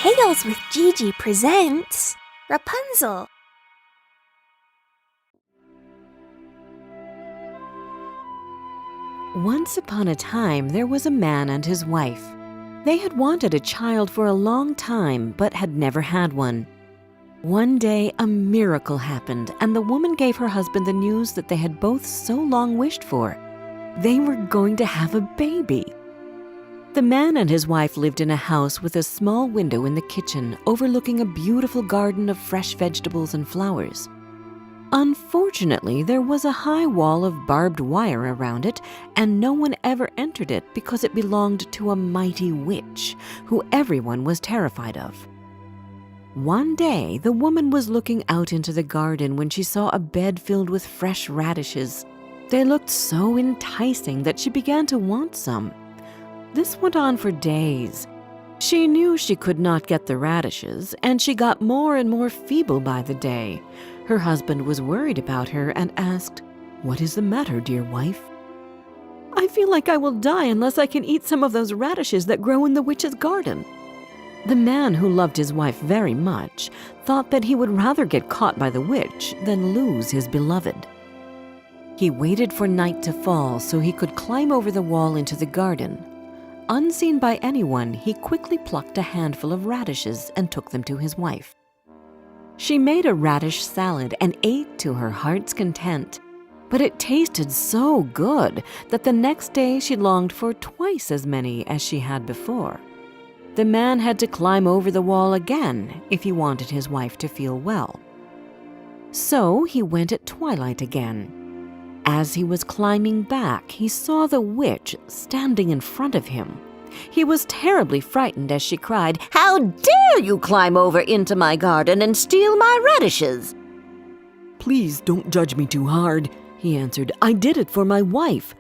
Tales with Gigi presents Rapunzel. Once upon a time, there was a man and his wife. They had wanted a child for a long time, but had never had one. One day, a miracle happened, and the woman gave her husband the news that they had both so long wished for. They were going to have a baby. The man and his wife lived in a house with a small window in the kitchen overlooking a beautiful garden of fresh vegetables and flowers. Unfortunately, there was a high wall of barbed wire around it, and no one ever entered it because it belonged to a mighty witch, who everyone was terrified of. One day, the woman was looking out into the garden when she saw a bed filled with fresh radishes. They looked so enticing that she began to want some. This went on for days. She knew she could not get the radishes, and she got more and more feeble by the day. Her husband was worried about her and asked, "What is the matter, dear wife?" "I feel like I will die unless I can eat some of those radishes that grow in the witch's garden." The man, who loved his wife very much, thought that he would rather get caught by the witch than lose his beloved. He waited for night to fall so he could climb over the wall into the garden. Unseen by anyone, he quickly plucked a handful of radishes and took them to his wife. She made a radish salad and ate to her heart's content, but it tasted so good that the next day she longed for twice as many as she had before. The man had to climb over the wall again if he wanted his wife to feel well. So he went at twilight again. As he was climbing back, he saw the witch standing in front of him. He was terribly frightened as she cried, "How dare you climb over into my garden and steal my radishes?" "Please don't judge me too hard," he answered. "I did it for my wife.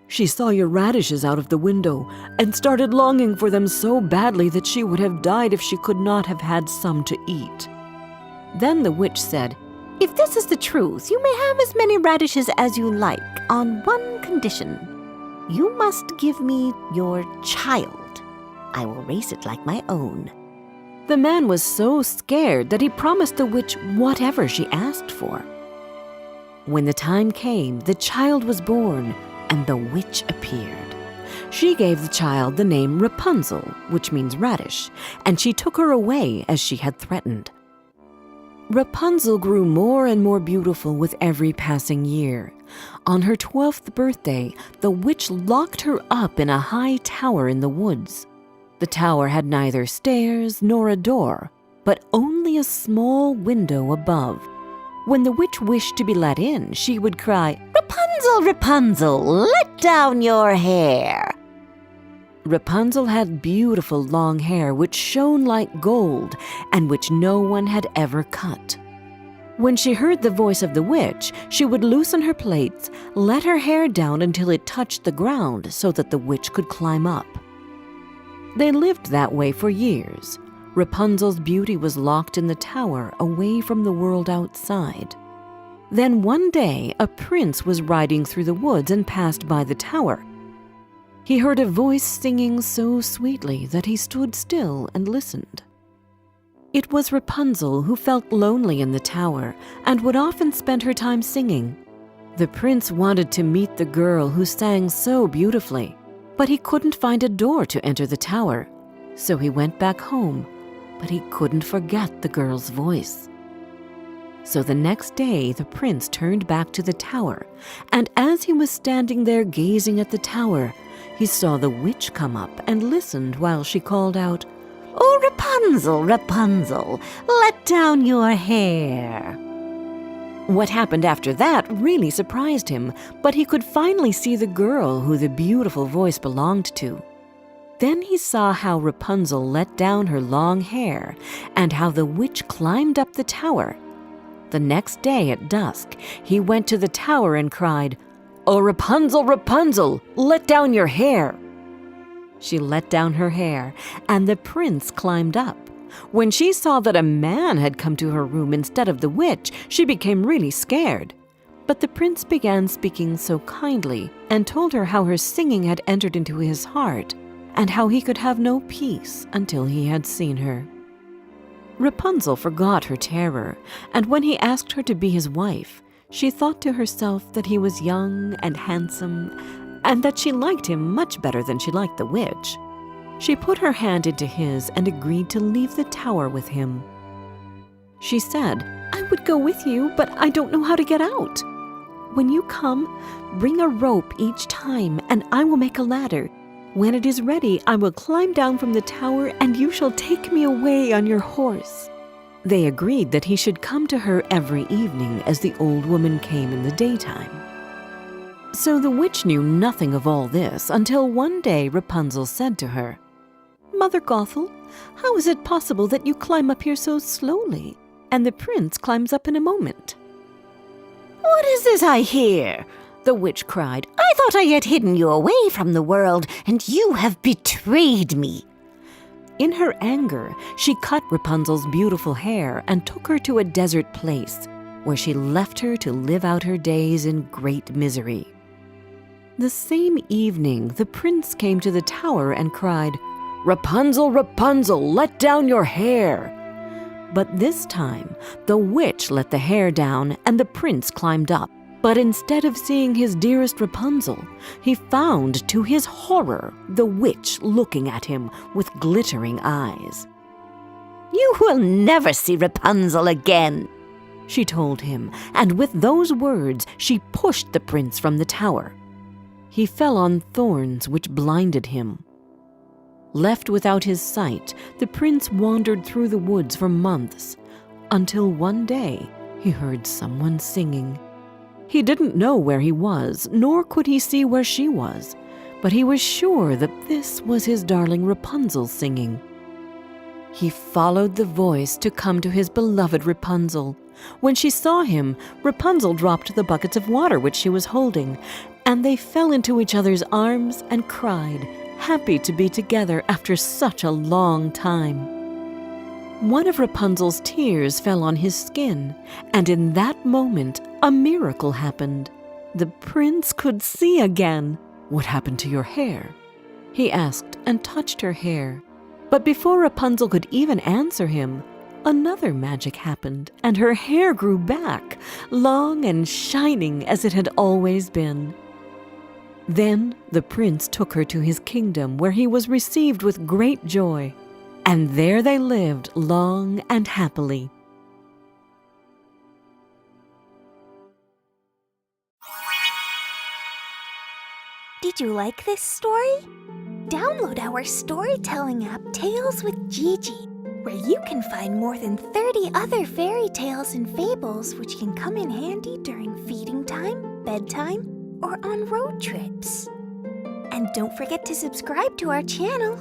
She saw your radishes out of the window and started longing for them so badly that she would have died if she could not have had some to eat." Then the witch said, "If this is the truth, you may have as many radishes as you like, on one condition. You must give me your child. I will raise it like my own." The man was so scared that he promised the witch whatever she asked for. When the time came, the child was born, and the witch appeared. She gave the child the name Rapunzel, which means radish, and she took her away as she had threatened. Rapunzel grew more and more beautiful with every passing year. On her 12th birthday, the witch locked her up in a high tower in the woods. The tower had neither stairs nor a door, but only a small window above. When the witch wished to be let in, she would cry, "Rapunzel, Rapunzel, let down your hair." Rapunzel had beautiful long hair which shone like gold and which no one had ever cut. When she heard the voice of the witch, she would loosen her plaits, let her hair down until it touched the ground so that the witch could climb up. They lived that way for years. Rapunzel's beauty was locked in the tower away from the world outside. Then one day, a prince was riding through the woods and passed by the tower. He heard a voice singing so sweetly that he stood still and listened. It was Rapunzel, who felt lonely in the tower and would often spend her time singing. The prince wanted to meet the girl who sang so beautifully, but he couldn't find a door to enter the tower. So he went back home, but he couldn't forget the girl's voice. So the next day, the prince turned back to the tower, and as he was standing there gazing at the tower, he saw the witch come up and listened while she called out, "Oh, Rapunzel, Rapunzel, let down your hair." What happened after that really surprised him, but he could finally see the girl who the beautiful voice belonged to. Then he saw how Rapunzel let down her long hair and how the witch climbed up the tower. The next day at dusk, he went to the tower and cried, "Oh, Rapunzel, Rapunzel, let down your hair." She let down her hair, and the prince climbed up. When she saw that a man had come to her room instead of the witch, she became really scared. But the prince began speaking so kindly and told her how her singing had entered into his heart and how he could have no peace until he had seen her. Rapunzel forgot her terror, and when he asked her to be his wife, she thought to herself that he was young and handsome, and that she liked him much better than she liked the witch. She put her hand into his and agreed to leave the tower with him. She said, "I would go with you, but I don't know how to get out. When you come, bring a rope each time, and I will make a ladder. When it is ready, I will climb down from the tower, and you shall take me away on your horse." They agreed that he should come to her every evening as the old woman came in the daytime. So the witch knew nothing of all this until one day Rapunzel said to her, "Mother Gothel, how is it possible that you climb up here so slowly, and the prince climbs up in a moment?" "What is this I hear?" the witch cried. "I thought I had hidden you away from the world, and you have betrayed me." In her anger, she cut Rapunzel's beautiful hair and took her to a desert place, where she left her to live out her days in great misery. The same evening, the prince came to the tower and cried, "Rapunzel, Rapunzel, let down your hair!" But this time, the witch let the hair down and the prince climbed up. But instead of seeing his dearest Rapunzel, he found, to his horror, the witch looking at him with glittering eyes. "You will never see Rapunzel again," she told him, and with those words she pushed the prince from the tower. He fell on thorns which blinded him. Left without his sight, the prince wandered through the woods for months, until one day he heard someone singing. He didn't know where he was, nor could he see where she was, but he was sure that this was his darling Rapunzel singing. He followed the voice to come to his beloved Rapunzel. When she saw him, Rapunzel dropped the buckets of water which she was holding, and they fell into each other's arms and cried, happy to be together after such a long time. One of Rapunzel's tears fell on his skin, and in that moment a miracle happened. The prince could see again. "What happened to your hair?" he asked and touched her hair. But before Rapunzel could even answer him, another magic happened, and her hair grew back, long and shining as it had always been. Then the prince took her to his kingdom, where he was received with great joy. And there they lived long and happily. Did you like this story? Download our storytelling app, Tales with Gigi, where you can find more than 30 other fairy tales and fables which can come in handy during feeding time, bedtime, or on road trips. And don't forget to subscribe to our channel.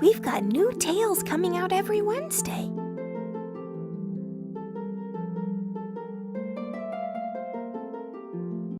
We've got new tales coming out every Wednesday.